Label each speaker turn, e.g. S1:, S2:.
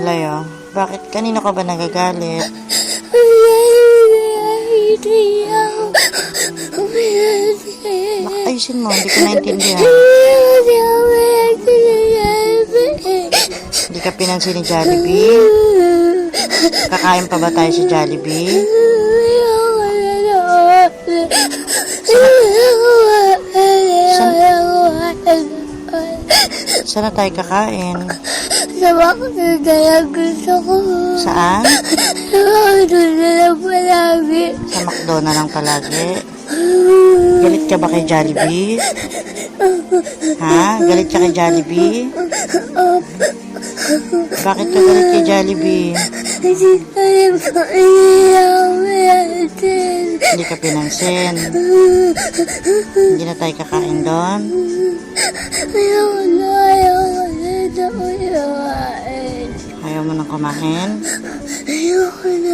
S1: Lay, oh. Bakit? Kanino ka ba nagagalit? Ayusin mo, hindi ko naintindihan. Hindi ka pinansin ni Jollibee? Kakain pa ba tayo sa Jollibee? Saan na tayo kakain?
S2: Sa McDo na lang gusto ko.
S1: Saan?
S2: Sa McDo na lang palagi.
S1: Sa McDo na lang palagi. Galit ka ba kay Jollibee? Ha? Galit ka kay Jollibee? Bakit ka galit kay Jollibee?
S2: Kasi kaya ko iiyak.
S1: Hindi ka pinansin. Hindi na tayo kakain doon.
S2: Ayoko na.
S1: Ayaw mo nang kumain?
S2: Ayoko na.